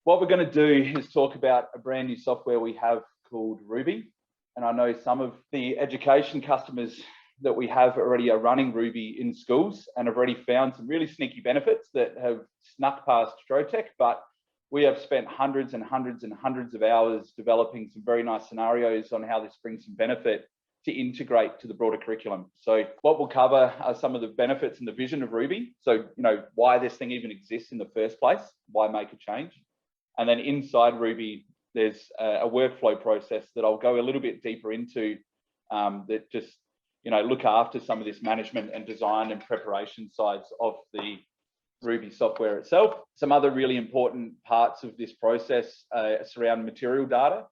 What we're going to do is talk about a brand new software we have called Ruby. And I know some of the education customers that we have already are running Ruby in schools and have already found some really sneaky benefits that have snuck past Trotec, but we have spent hundreds and hundreds and hundreds of hours developing some very nice scenarios on how this brings some benefit to integrate to the broader curriculum. So what we'll cover are some of the benefits and the vision of Ruby. So, why this thing even exists in the first place, why make a change? And then inside Ruby, there's a workflow process that I'll go a little bit deeper into that just, look after some of this management and design and preparation sides of the Ruby software itself. Some other really important parts of this process surround material data.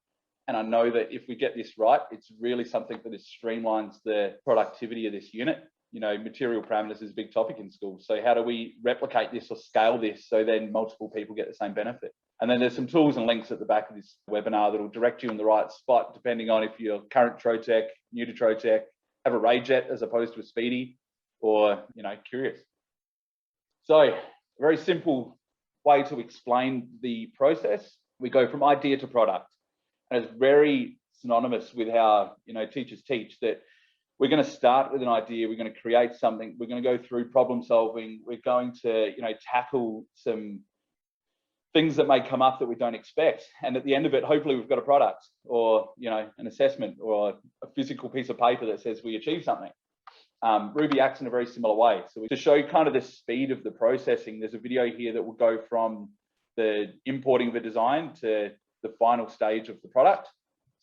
And I know that if we get this right, it's really something that streamlines the productivity of this unit. Material parameters is a big topic in schools. So how do we replicate this or scale this so then multiple people get the same benefit? And then there's some tools and links at the back of this webinar that will direct you in the right spot, depending on if you're current Trotec, new to Trotec, have a RayJet as opposed to a Speedy, or, curious. So a very simple way to explain the process. We go from idea to product. And it's very synonymous with how, teachers teach, that we're going to start with an idea, we're going to create something, we're going to go through problem solving, we're going to, tackle some things that may come up that we don't expect. And at the end of it, hopefully we've got a product or, an assessment or a physical piece of paper that says we achieved something. Ruby acts in a very similar way. So to show kind of the speed of the processing, there's a video here that will go from the importing of a design to the final stage of the product.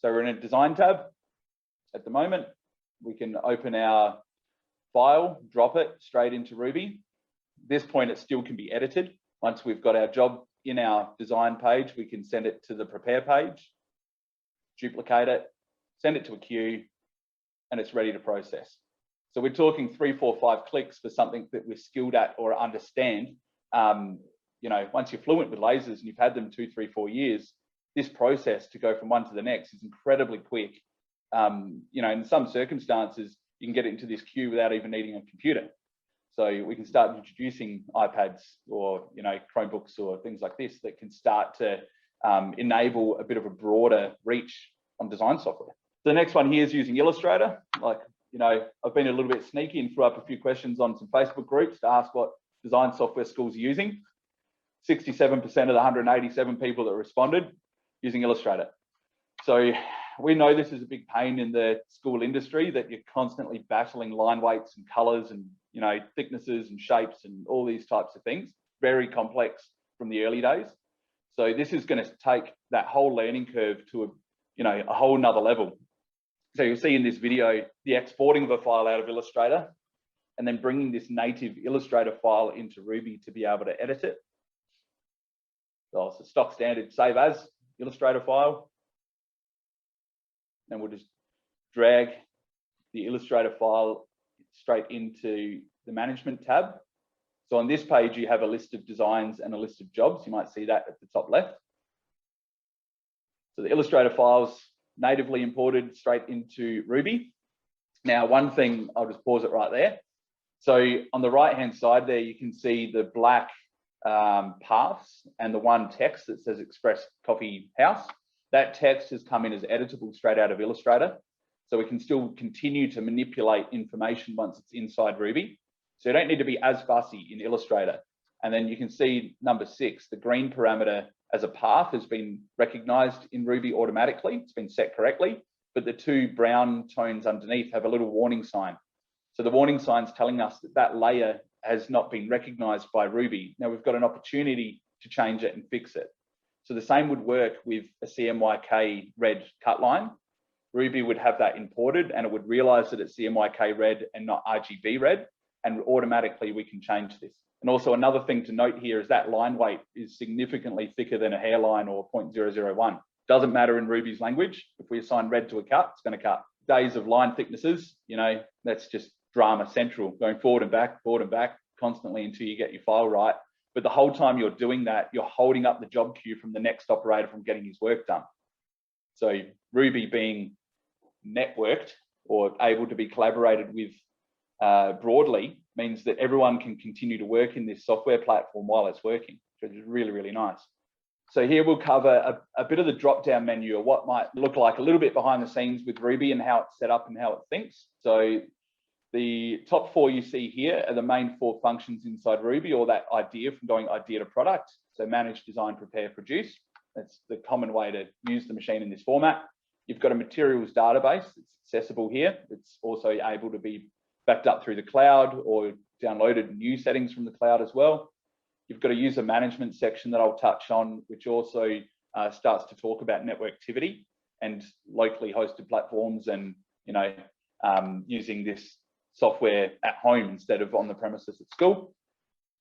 So we're in a design tab at the moment. We can open our file, drop it straight into Ruby. At this point, it still can be edited. Once we've got our job in our design page, we can send it to the prepare page, duplicate it, send it to a queue, and it's ready to process. So we're talking 3, 4, 5 clicks for something that we're skilled at or understand. Once you're fluent with lasers and you've had them 2, 3, 4 years, this process to go from one to the next is incredibly quick. In some circumstances, you can get it into this queue without even needing a computer. So we can start introducing iPads or, Chromebooks or things like this that can start to enable a bit of a broader reach on design software. The next one here is using Illustrator. I've been a little bit sneaky and threw up a few questions on some Facebook groups to ask what design software schools are using. 67% of the 187 people that responded using Illustrator. So we know this is a big pain in the school industry, that you're constantly battling line weights and colors and, thicknesses and shapes and all these types of things. Very complex from the early days. So this is going to take that whole learning curve to a whole nother level. So you'll see in this video, the exporting of a file out of Illustrator and then bringing this native Illustrator file into Ruby to be able to edit it. So it's a stock standard save as Illustrator file. And we'll just drag the Illustrator file straight into the management tab. So on this page, you have a list of designs and a list of jobs. You might see that at the top left. So the Illustrator files natively imported straight into Ruby. Now, one thing, I'll just pause it right there. So on the right-hand side there, you can see the black paths and the one text that says Express Coffee House. That text has come in as editable straight out of Illustrator. So we can still continue to manipulate information once it's inside Ruby. So you don't need to be as fussy in Illustrator. And then you can see number 6, the green parameter as a path has been recognized in Ruby automatically. It's been set correctly, but the 2 brown tones underneath have a little warning sign. So the warning sign is telling us that that layer has not been recognized by Ruby. Now we've got an opportunity to change it and fix it. So the same would work with a CMYK red cut line. Ruby would have that imported and it would realize that it's CMYK red and not RGB red, and automatically we can change this. And also another thing to note here is that line weight is significantly thicker than a hairline or 0.001. Doesn't matter in Ruby's language. If we assign red to a cut, it's going to cut. Days of line thicknesses, that's just drama central, going forward and back constantly until you get your file right. But the whole time you're doing that, you're holding up the job queue from the next operator from getting his work done. So Ruby being networked or able to be collaborated with broadly means that everyone can continue to work in this software platform while it's working, which is really, really nice. So here we'll cover a bit of the drop-down menu, or what might look like a little bit behind the scenes with Ruby and how it's set up and how it thinks. So the top 4 you see here are the main 4 functions inside Ruby, or that idea from going idea to product. So manage, design, prepare, produce. That's the common way to use the machine in this format. You've got a materials database that's accessible here. It's also able to be backed up through the cloud or downloaded new settings from the cloud as well. You've got a user management section that I'll touch on, which also starts to talk about networktivity and locally hosted platforms, and using this software at home instead of on the premises at school.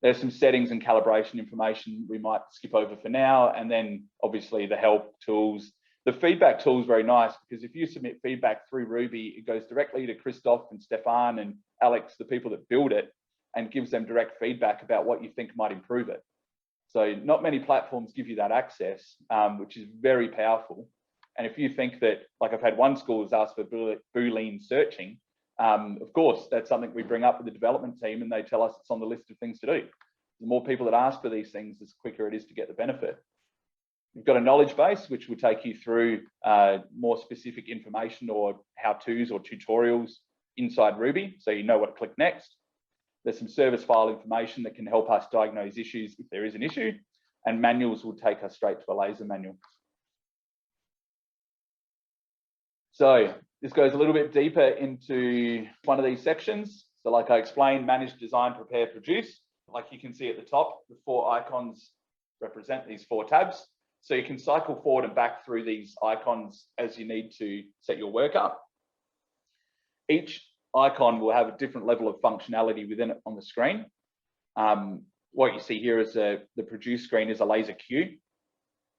There's some settings and calibration information we might skip over for now, and then obviously the help tools. The feedback tool is very nice, because if you submit feedback through Ruby, it goes directly to Christoph and Stefan and Alex, the people that build it, and gives them direct feedback about what you think might improve it. So not many platforms give you that access, which is very powerful. And if you think that, like I've had one school has asked for Boolean searching, of course, that's something we bring up with the development team, and they tell us it's on the list of things to do. The more people that ask for these things, the quicker it is to get the benefit. We've got a knowledge base, which will take you through more specific information or how-tos or tutorials inside Ruby, so you know what to click next. There's some service file information that can help us diagnose issues if there is an issue, and manuals will take us straight to a laser manual. So this goes a little bit deeper into one of these sections. So like I explained, manage, design, prepare, produce. Like you can see at the top, the 4 icons represent these 4 tabs. So you can cycle forward and back through these icons as you need to set your work up. Each icon will have a different level of functionality within it on the screen. What you see here is the produce screen is a laser queue.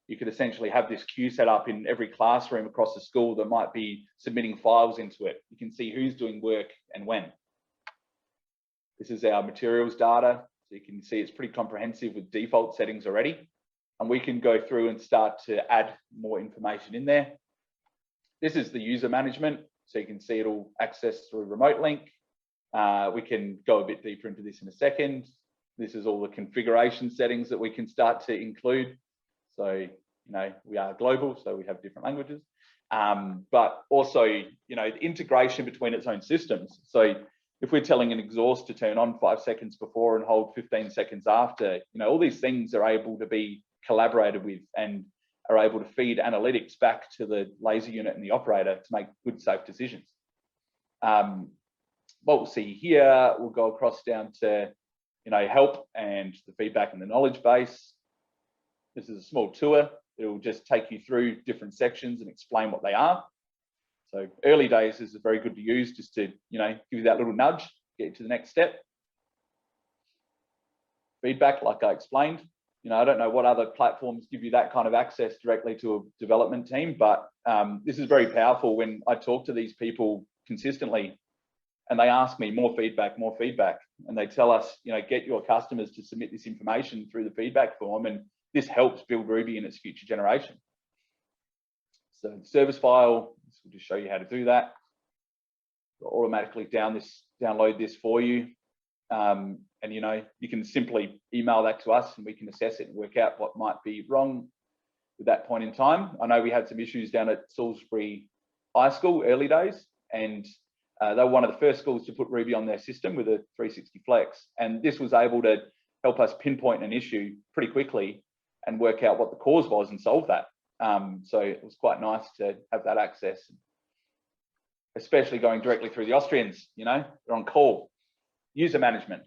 You could essentially have this queue set up in every classroom across the school that might be submitting files into it. You can see who's doing work and when. This is our materials data. So you can see it's pretty comprehensive with default settings already. And we can go through and start to add more information in there. This is the user management. So you can see it all accessed through remote link. We can go a bit deeper into this in a second. This is all the configuration settings that we can start to include. So, we are global, so we have different languages, but also, the integration between its own systems. So if we're telling an exhaust to turn on 5 seconds before and hold 15 seconds after, all these things are able to be collaborated with and are able to feed analytics back to the laser unit and the operator to make good, safe decisions. What we'll see here, we'll go across down to, help and the feedback and the knowledge base. This is a small tour. It will just take you through different sections and explain what they are. So early days, this is very good to use just to, give you that little nudge, get you to the next step. Feedback, like I explained, I don't know what other platforms give you that kind of access directly to a development team, but this is very powerful when I talk to these people consistently and they ask me more feedback, and they tell us, get your customers to submit this information through the feedback form, and this helps build Ruby in its future generation. So the service file, this will just show you how to do that. It'll automatically download this for you. And you can simply email that to us and we can assess it and work out what might be wrong at that point in time. I know we had some issues down at Salisbury High School early days, and they were one of the first schools to put Ruby on their system with a 360 Flex. And this was able to help us pinpoint an issue pretty quickly and work out what the cause was and solve that. So it was quite nice to have that access, especially going directly through the Austrians, they're on call. User management.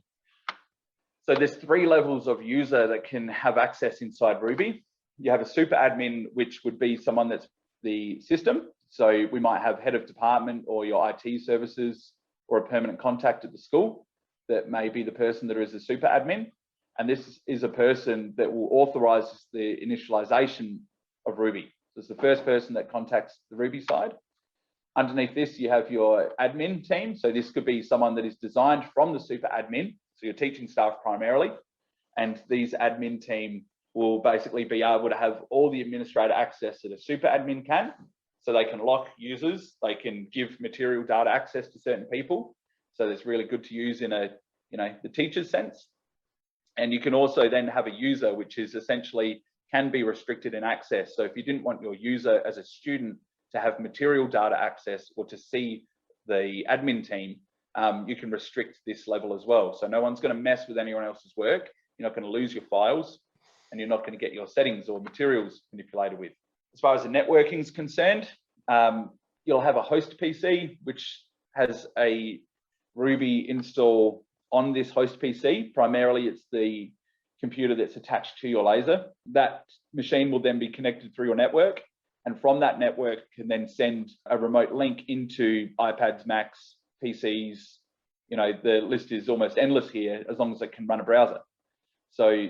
So there's 3 levels of user that can have access inside Ruby. You have a super admin, which would be someone that's the system. So we might have head of department or your IT services or a permanent contact at the school that may be the person that is a super admin. And this is a person that will authorize the initialization of Ruby. So it's the first person that contacts the Ruby side. Underneath this, you have your admin team. So this could be someone that is designed from the super admin, so your teaching staff primarily. And these admin team will basically be able to have all the administrator access that a super admin can. So they can lock users, they can give material data access to certain people. So that's really good to use in the teacher's sense. And you can also then have a user, which is essentially can be restricted in access. So if you didn't want your user as a student to have material data access or to see the admin team, you can restrict this level as well. So no one's going to mess with anyone else's work. You're not going to lose your files, and you're not going to get your settings or materials manipulated with. As far as the networking is concerned, you'll have a host PC, which has a Ruby install on this host PC. Primarily, it's the computer that's attached to your laser. That machine will then be connected through your network, and from that network can then send a remote link into iPads, Macs, PCs. You know, the list is almost endless here, as long as it can run a browser. So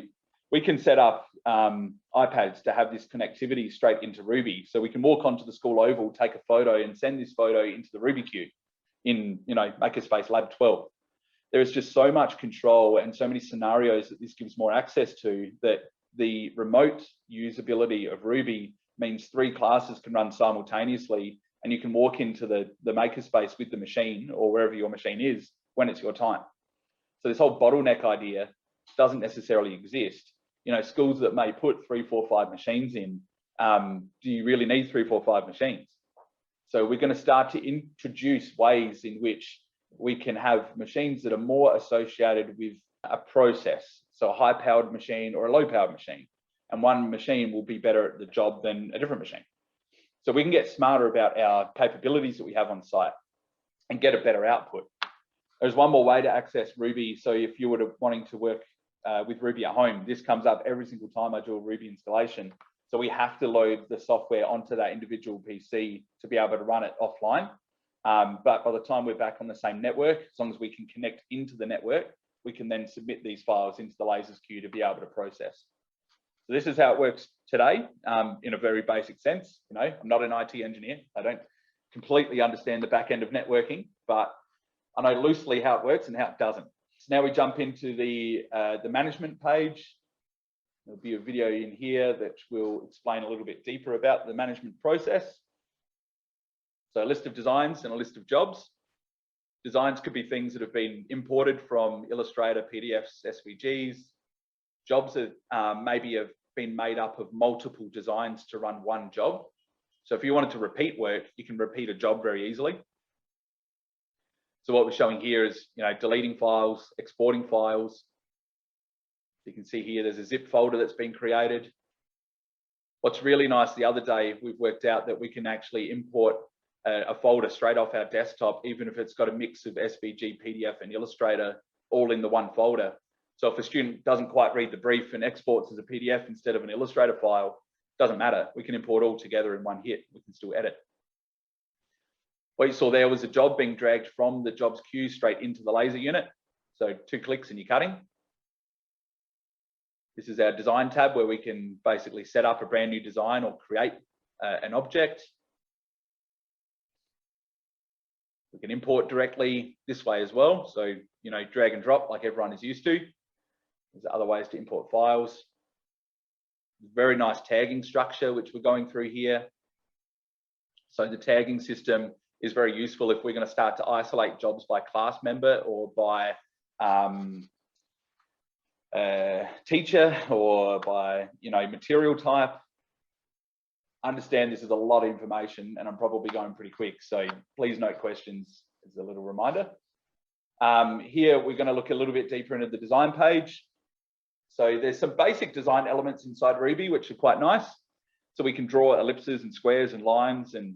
we can set up iPads to have this connectivity straight into Ruby. So we can walk onto the school oval, take a photo, and send this photo into the Ruby queue in, you know, Makerspace Lab 12. There is just so much control and so many scenarios that this gives more access to, that the remote usability of Ruby means 3 classes can run simultaneously, and you can walk into the Makerspace with the machine or wherever your machine is when it's your time. So this whole bottleneck idea doesn't necessarily exist. You know, schools that may put 3, 4, 5 machines in, do you really need 3, 4, 5 machines? So we're going to start to introduce ways in which we can have machines that are more associated with a process. So a high-powered machine or a low-powered machine. And one machine will be better at the job than a different machine. So we can get smarter about our capabilities that we have on site and get a better output. There's one more way to access Ruby. So if you were wanting to work with Ruby at home, this comes up every single time I do a Ruby installation. So we have to load the software onto that individual PC to be able to run it offline. But by the time we're back on the same network, as long as we can connect into the network, we can then submit these files into the lasers queue to be able to process. So this is how it works today, in a very basic sense. You know, I'm not an IT engineer. I don't completely understand the back end of networking, but I know loosely how it works and how it doesn't. So now we jump into the management page. There'll be a video in here that will explain a little bit deeper about the management process. So a list of designs and a list of jobs. Designs could be things that have been imported from Illustrator, PDFs, SVGs. Jobs that maybe have been made up of multiple designs to run one job. So if you wanted to repeat work, you can repeat a job very easily. So what we're showing here is, you know, deleting files, exporting files. You can see here there's a zip folder that's been created. What's really nice, the other day we've worked out that we can actually import a folder straight off our desktop, even if it's got a mix of SVG, PDF, and Illustrator all in the one folder. So if a student doesn't quite read the brief and exports as a PDF instead of an Illustrator file, doesn't matter. We can import all together in one hit. We can still edit. What you saw there was a job being dragged from the jobs queue straight into the laser unit. So 2 clicks and you're cutting. This is our design tab where we can basically set up a brand new design or create an object. We can import directly this way as well. So, you know, drag and drop like everyone is used to. There's other ways to import files. Very nice tagging structure, which we're going through here. So the tagging system is very useful if we're going to start to isolate jobs by class member or by teacher or by, you know, material type. Understand this is a lot of information and I'm probably going pretty quick, so please note questions as a little reminder. Here we're going to look a little bit deeper into the design page. So there's some basic design elements inside Ruby which are quite nice. So we can draw ellipses and squares and lines, and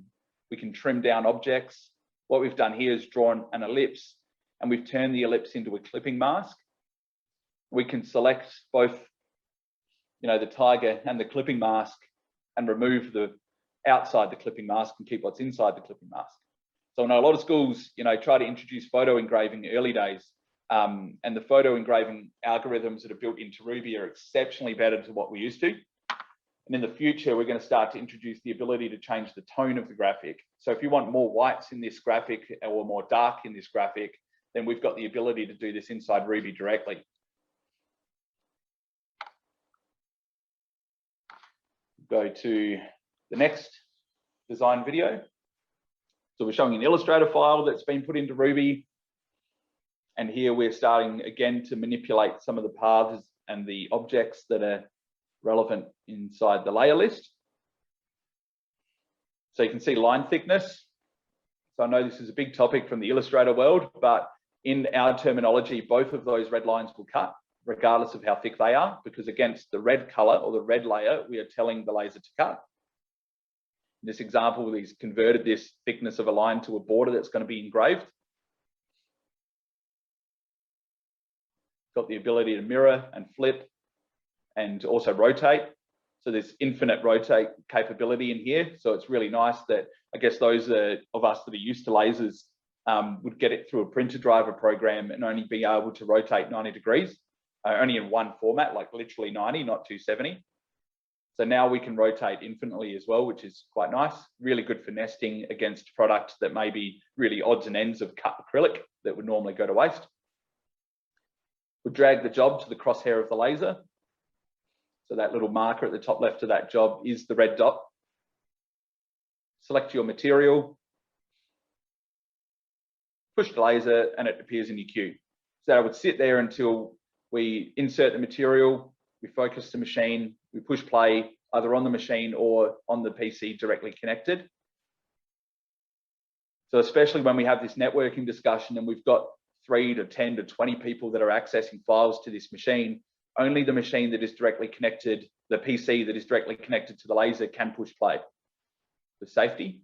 we can trim down objects. What we've done here is drawn an ellipse and we've turned the ellipse into a clipping mask. We can select both, you know, the tiger and the clipping mask and remove the outside the clipping mask and keep what's inside the clipping mask. So I know a lot of schools, you know, try to introduce photo engraving early days, and the photo engraving algorithms that are built into Ruby are exceptionally better to what we're used to. And in the future, we're going to start to introduce the ability to change the tone of the graphic. So if you want more whites in this graphic or more dark in this graphic, then we've got the ability to do this inside Ruby directly. Go to the next design video. So we're showing an Illustrator file that's been put into Ruby. And here we're starting again to manipulate some of the paths and the objects that are relevant inside the layer list. So you can see line thickness. So I know this is a big topic from the Illustrator world, but in our terminology, both of those red lines will cut regardless of how thick they are, because against the red color or the red layer, we are telling the laser to cut. In this example, he's converted this thickness of a line to a border that's going to be engraved. Got the ability to mirror and flip and also rotate. So there's infinite rotate capability in here. So it's really nice that I guess those of us that are used to lasers would get it through a printer driver program and only be able to rotate 90 degrees, only in one format, like literally 90, not 270. So now we can rotate infinitely as well, which is quite nice. Really good for nesting against products that may be really odds and ends of cut acrylic that would normally go to waste. We'll drag the job to the crosshair of the laser. So that little marker at the top left of that job is the red dot. Select your material, push the laser, and it appears in your queue. So that would sit there until we insert the material, we focus the machine, we push play either on the machine or on the PC directly connected. So especially when we have this networking discussion and we've got 3 to 10 to 20 people that are accessing files to this machine, only the machine that is directly connected, the PC that is directly connected to the laser can push play for safety.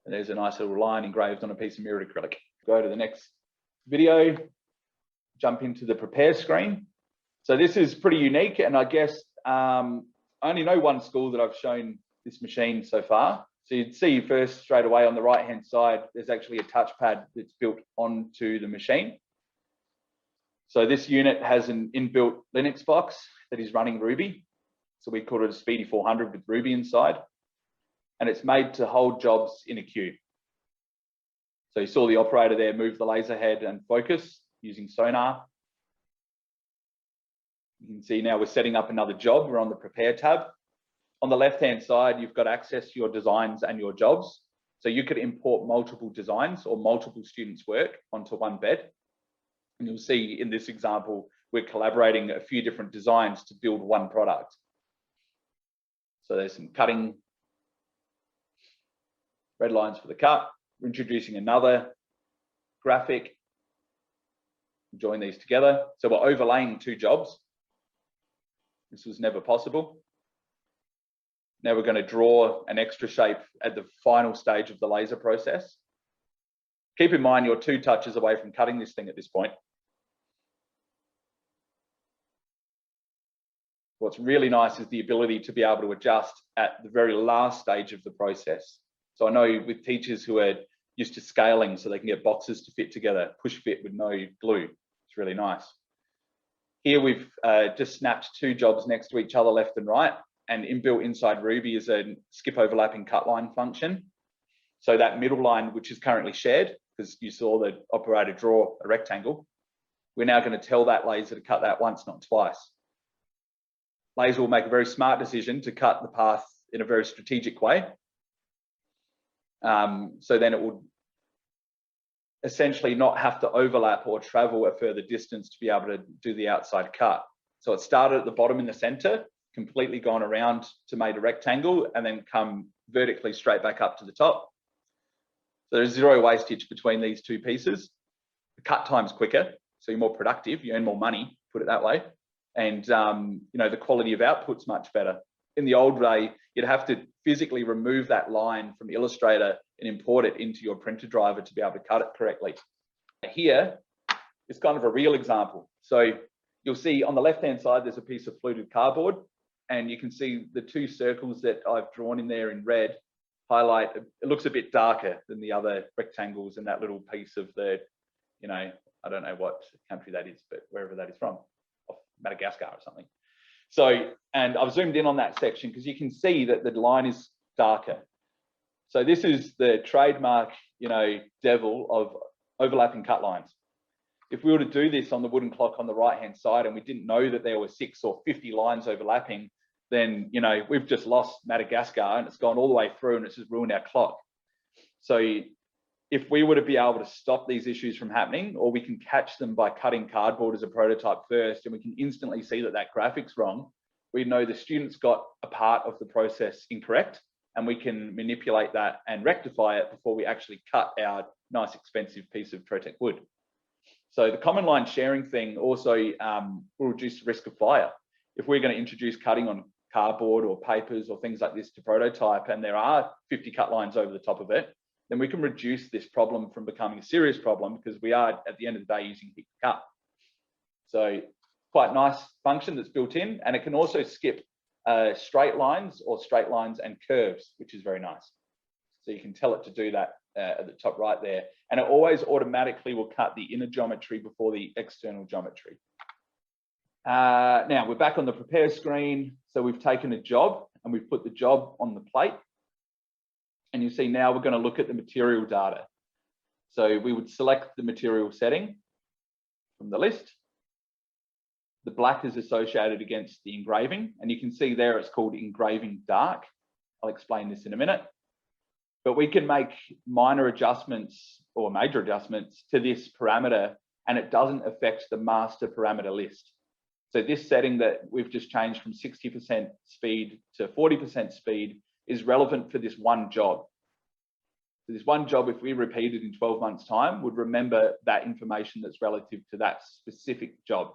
And there's a nice little line engraved on a piece of mirrored acrylic. Go to the next video, jump into the prepare screen. So this is pretty unique, and I guess I only know one school that I've shown this machine so far. So you'd see first straight away on the right-hand side, there's actually a touchpad that's built onto the machine. So this unit has an inbuilt Linux box that is running Ruby. So we call it a Speedy 400 with Ruby inside. And it's made to hold jobs in a queue. So you saw the operator there move the laser head and focus using sonar. You can see now we're setting up another job. We're on the prepare tab. On the left-hand side, you've got access to your designs and your jobs. So you could import multiple designs or multiple students' work onto one bed. And you'll see in this example, we're collaborating a few different designs to build one product. So there's some cutting, red lines for the cut. We're introducing another graphic. Join these together. So we're overlaying 2 jobs. This was never possible. Now we're going to draw an extra shape at the final stage of the laser process. Keep in mind you're 2 touches away from cutting this thing at this point. What's really nice is the ability to be able to adjust at the very last stage of the process. So I know with teachers who are used to scaling so they can get boxes to fit together, push fit with no glue. It's really nice. Here we've just snapped 2 jobs next to each other left and right. And inbuilt inside Ruby is a skip overlapping cut line function. So that middle line, which is currently shared, because you saw the operator draw a rectangle, we're now going to tell that laser to cut that once, not twice. Laser will make a very smart decision to cut the path in a very strategic way. So then it will essentially not have to overlap or travel a further distance to be able to do the outside cut. So it started at the bottom in the center, completely gone around to make a rectangle and then come vertically straight back up to the top. So there's 0 wastage between these 2 pieces. The cut time's quicker, so you're more productive, you earn more money, put it that way. And you know, the quality of output's much better. In the old way, you'd have to physically remove that line from Illustrator and import it into your printer driver to be able to cut it correctly. Here is kind of a real example. So you'll see on the left-hand side, there's a piece of fluted cardboard. And you can see the 2 circles that I've drawn in there in red highlight, it looks a bit darker than the other rectangles in that little piece of the, you know, I don't know what country that is, but wherever that is from, off Madagascar or something. So, and I've zoomed in on that section because you can see that the line is darker. So this is the trademark, you know, devil of overlapping cut lines. If we were to do this on the wooden clock on the right-hand side and we didn't know that there were 6 or 50 lines overlapping, then, you know, we've just lost Madagascar and it's gone all the way through and it's just ruined our clock. So if we were to be able to stop these issues from happening, or we can catch them by cutting cardboard as a prototype first, and we can instantly see that that graphic's wrong, we know the students got a part of the process incorrect, and we can manipulate that and rectify it before we actually cut our nice expensive piece of Trotec wood. So the common line sharing thing also will reduce the risk of fire. If we're going to introduce cutting on cardboard or papers or things like this to prototype, and there are 50 cut lines over the top of it, then we can reduce this problem from becoming a serious problem, because we are at the end of the day using heat to cut. So quite nice function that's built in, and it can also skip straight lines or straight lines and curves, which is very nice. So you can tell it to do that at the top right there, and it always automatically will cut the inner geometry before the external geometry. Now we're back on the prepare screen. So we've taken a job and we've put the job on the plate. And you see now we're going to look at the material data. So we would select the material setting from the list. The black is associated against the engraving, and you can see there it's called engraving dark. I'll explain this in a minute. But we can make minor adjustments or major adjustments to this parameter, and it doesn't affect the master parameter list. So this setting that we've just changed from 60% speed to 40% speed is relevant for this one job. So this one job, if we repeat it in 12 months' time, would remember that information that's relative to that specific job.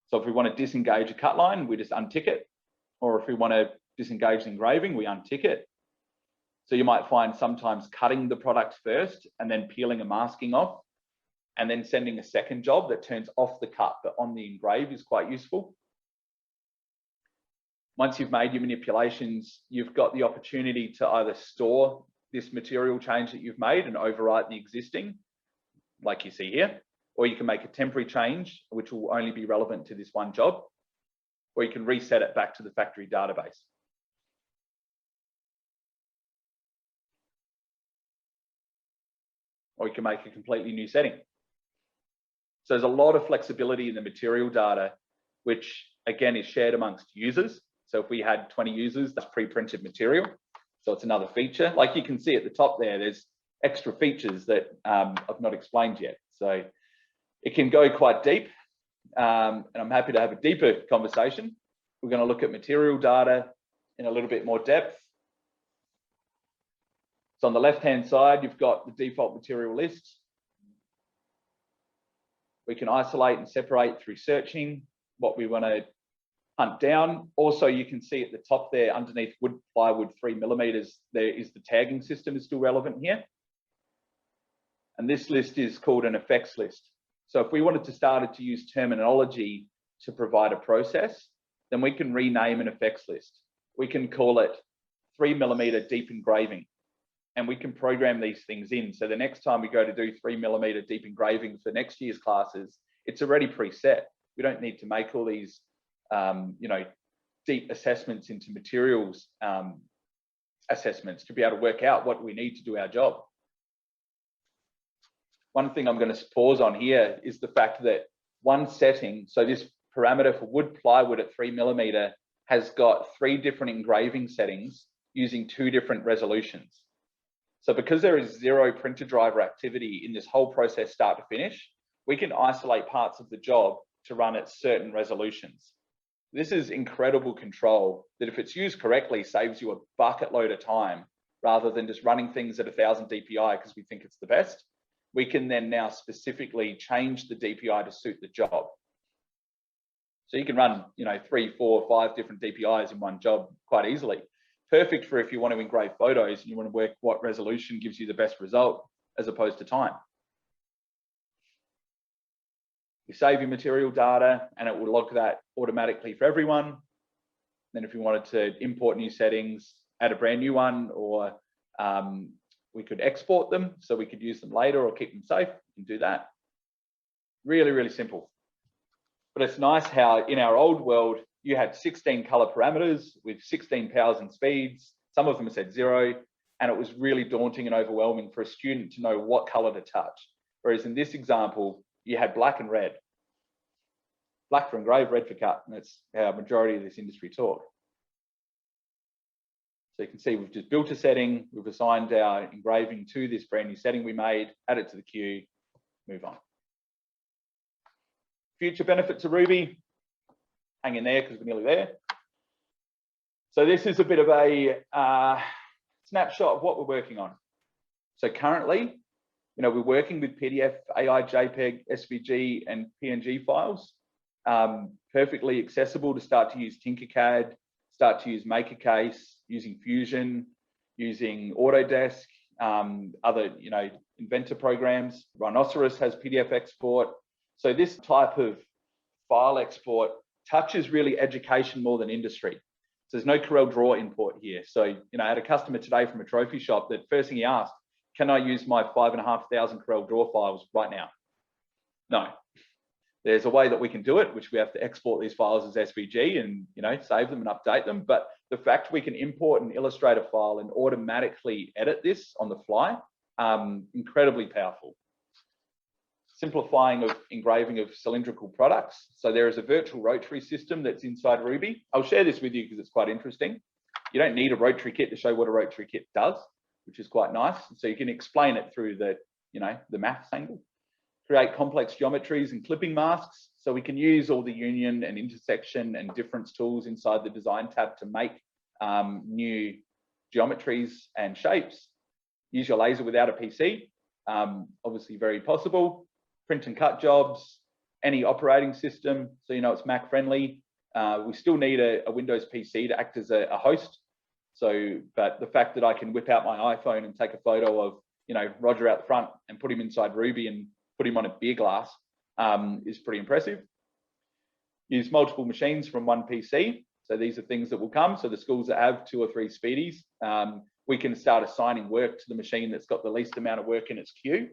So if we want to disengage a cut line, we just untick it. Or if we want to disengage the engraving, we untick it. So you might find sometimes cutting the product first and then peeling and masking off, and then sending a second job that turns off the cut but on the engrave is quite useful. Once you've made your manipulations, you've got the opportunity to either store this material change that you've made and overwrite the existing, like you see here, or you can make a temporary change, which will only be relevant to this one job, or you can reset it back to the factory database. Or you can make a completely new setting. So there's a lot of flexibility in the material data, which again is shared amongst users. So if we had 20 users, that's pre-printed material. So it's another feature. Like you can see at the top there, there's extra features that I've not explained yet. So it can go quite deep, and I'm happy to have a deeper conversation. We're going to look at material data in a little bit more depth. So on the left-hand side, you've got the default material list. We can isolate and separate through searching what we want to hunt down. Also, you can see at the top there, underneath wood, plywood, 3mm, there is the tagging system is still relevant here. And this list is called an effects list. So if we wanted to start to use terminology to provide a process, then we can rename an effects list. We can call it 3mm deep engraving, and we can program these things in. So the next time we go to do 3mm deep engraving for next year's classes, it's already preset. We don't need to make all these deep assessments into materials assessments to be able to work out what we need to do our job. One thing I'm going to pause on here is the fact that one setting, so this parameter for wood plywood at 3mm has got 3 different engraving settings using 2 different resolutions. So because there is 0 printer driver activity in this whole process start to finish, we can isolate parts of the job to run at certain resolutions. This is incredible control that, if it's used correctly, saves you a bucket load of time rather than just running things at 1000 DPI because we think it's the best. We can then now specifically change the DPI to suit the job. So you can run, 3, 4, 5 different DPIs in one job quite easily. Perfect for if you want to engrave photos and you want to work what resolution gives you the best result as opposed to time. You save your material data and it will log that automatically for everyone. Then if you wanted to import new settings, add a brand new one, or we could export them so we could use them later or keep them safe, we can do that. Really, really simple. But it's nice how in our old world, you had 16 color parameters with 16 powers and speeds. Some of them said 0, and it was really daunting and overwhelming for a student to know what color to touch. Whereas in this example, you had black and red. Black for engrave, red for cut, and that's how a majority of this industry talk. So you can see we've just built a setting, we've assigned our engraving to this brand new setting we made, add it to the queue, move on. Future benefits of Ruby, hang in there because we're nearly there. So this is a bit of a snapshot of what we're working on. So currently, we're working with PDF, AI, JPEG, SVG, and PNG files. Perfectly accessible to start to use Tinkercad, start to use MakerCase, using Fusion, using Autodesk, other, Inventor programs. Rhinoceros has PDF export. So this type of file export touches really education more than industry. So there's no Corel Draw import here. So, I had a customer today from a trophy shop that first thing he asked, can I use my 5,500 Corel Draw files right now? No. There's a way that we can do it, which we have to export these files as SVG and, save them and update them. But the fact we can import an Illustrator file and automatically edit this on the fly, incredibly powerful. Simplifying of engraving of cylindrical products. So there is a virtual rotary system that's inside Ruby. I'll share this with you because it's quite interesting. You don't need a rotary kit to show what a rotary kit does, which is quite nice. So you can explain it through the, the maths angle. Create complex geometries and clipping masks. So we can use all the union and intersection and difference tools inside the design tab to make new geometries and shapes. Use your laser without a PC. Obviously very possible. Print and cut jobs, any operating system, so it's Mac friendly. We still need a Windows PC to act as a host. So, but the fact that I can whip out my iPhone and take a photo of, Roger out the front and put him inside Ruby and put him on a beer glass is pretty impressive. Use multiple machines from one PC. So these are things that will come. So the schools that have 2 or 3 speedies, we can start assigning work to the machine that's got the least amount of work in its queue.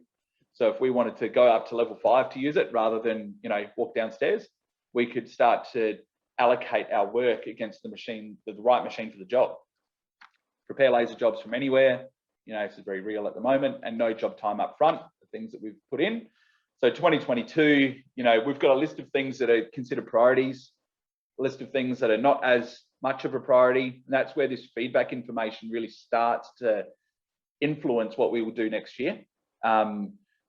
So if we wanted to go up to level 5 to use it, rather than, walk downstairs, we could start to allocate our work against the machine, the right machine for the job. Prepare laser jobs from anywhere. This is very real at the moment, and no job time up front, the things that we've put in. So 2022, we've got a list of things that are considered priorities, a list of things that are not as much of a priority. And that's where this feedback information really starts to influence what we will do next year.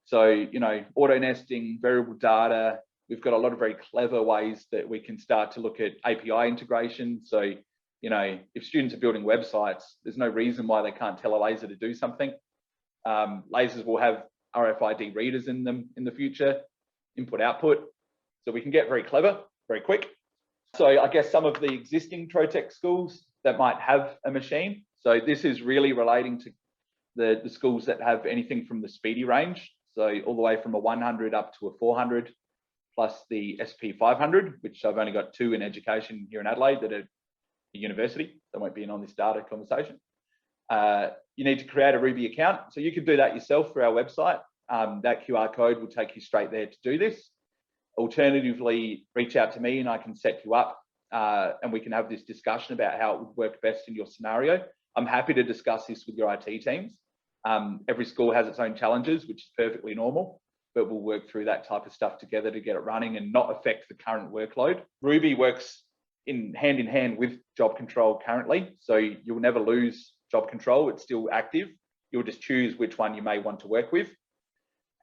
So, auto nesting, variable data, we've got a lot of very clever ways that we can start to look at API integration. So, if students are building websites, there's no reason why they can't tell a laser to do something. Lasers will have RFID readers in them in the future, input, output. So we can get very clever, very quick. So I guess some of the existing Trotec schools that might have a machine. So this is really relating to the schools that have anything from the Speedy range. So all the way from a 100 up to a 400, plus the SP 500, which I've only got 2 in education here in Adelaide that are a university. They won't be in on this data conversation. You need to create a Ruby account. So you can do that yourself through our website. That QR code will take you straight there to do this. Alternatively, reach out to me and I can set you up and we can have this discussion about how it would work best in your scenario. I'm happy to discuss this with your IT teams. Every school has its own challenges, which is perfectly normal, but we'll work through that type of stuff together to get it running and not affect the current workload. Ruby works hand in hand with job control currently. So you'll never lose job control. It's still active. You'll just choose which one you may want to work with.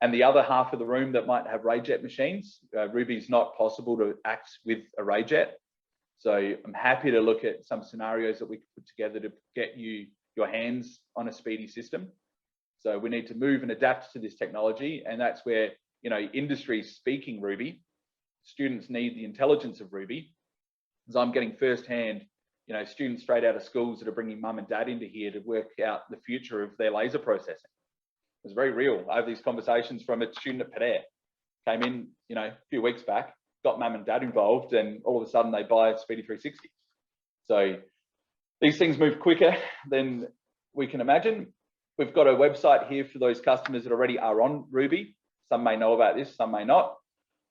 And the other half of the room that might have RayJet machines, Ruby is not possible to act with a RayJet. So I'm happy to look at some scenarios that we could put together to get you your hands on a Speedy system. So we need to move and adapt to this technology. And that's where, industry speaking Ruby, students need the intelligence of Ruby. Because I'm getting firsthand, students straight out of schools that are bringing mum and dad into here to work out the future of their laser processing. It's very real. I have these conversations from a student at Pader. Came in, a few weeks back, got mum and dad involved, and all of a sudden they buy a Speedy 360. So these things move quicker than we can imagine. We've got a website here for those customers that already are on Ruby. Some may know about this, some may not,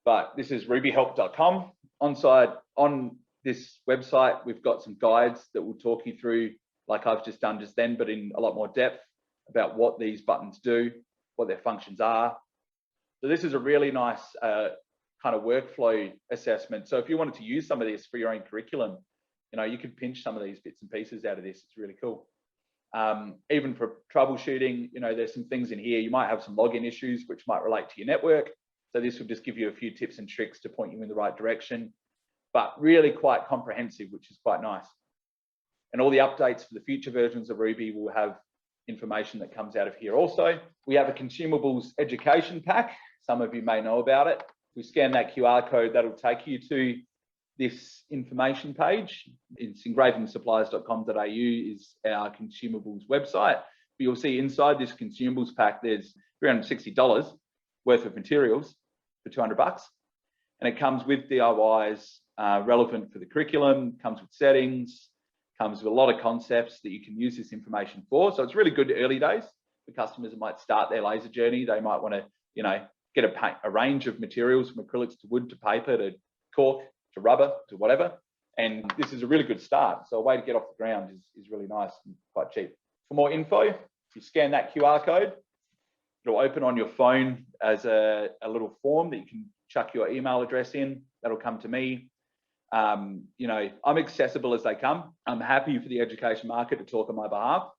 but this is rubyhelp.com. On this website, we've got some guides that will talk you through, like I've just done just then, but in a lot more depth about what these buttons do, what their functions are. So this is a really nice kind of workflow assessment. So if you wanted to use some of this for your own curriculum, you could pinch some of these bits and pieces out of this. It's really cool. Even for troubleshooting, you know, there's some things in here. You might have some login issues which might relate to your network. So this will just give you a few tips and tricks to point you in the right direction, but really quite comprehensive, which is quite nice. And all the updates for the future versions of Ruby will have information that comes out of here. Also, we have a consumables education pack. Some of you may know about it. If we scan that QR code, that'll take you to this information page. It's engravingsuppliers.com.au is our consumables website. But you'll see inside this consumables pack, there's $360 worth of materials for $200. And it comes with DIYs relevant for the curriculum, comes with settings, comes with a lot of concepts that you can use this information for. So it's really good early days for customers that might start their laser journey. They might want to, you know, get a range of materials from acrylics to wood to paper to cork to rubber to whatever. And this is a really good start. So a way to get off the ground is really nice and quite cheap. For more info, if you scan that QR code, it'll open on your phone as a little form that you can chuck your email address in. That'll come to me. You know, I'm accessible as they come. I'm happy for the education market to talk on my behalf.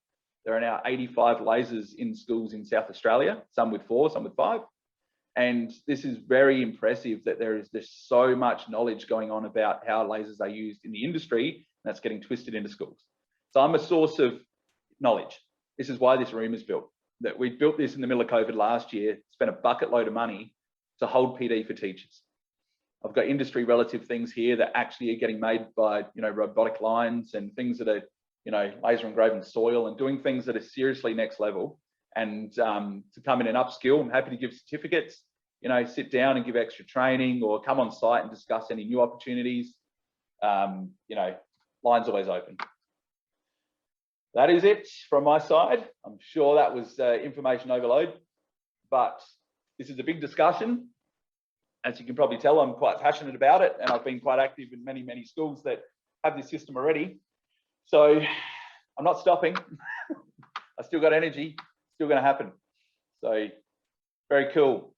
There are now 85 lasers in schools in South Australia, some with 4, some with 5. And this is very impressive that there's so much knowledge going on about how lasers are used in the industry, and that's getting twisted into schools. So I'm a source of knowledge. This is why this room is built. That we built this in the middle of COVID last year, spent a bucket load of money to hold PD for teachers. I've got industry relative things here that actually are getting made by, you know, robotic lines and things that are, you know, laser engraving soil and doing things that are seriously next level. And to come in and upskill, I'm happy to give certificates, you know, sit down and give extra training or come on site and discuss any new opportunities. You know, line's always open. That is it from my side. I'm sure that was information overload, but this is a big discussion. As you can probably tell, I'm quite passionate about it, and I've been quite active in many, many schools that have this system already. So I'm not stopping. I still got energy, still going to happen. So very cool.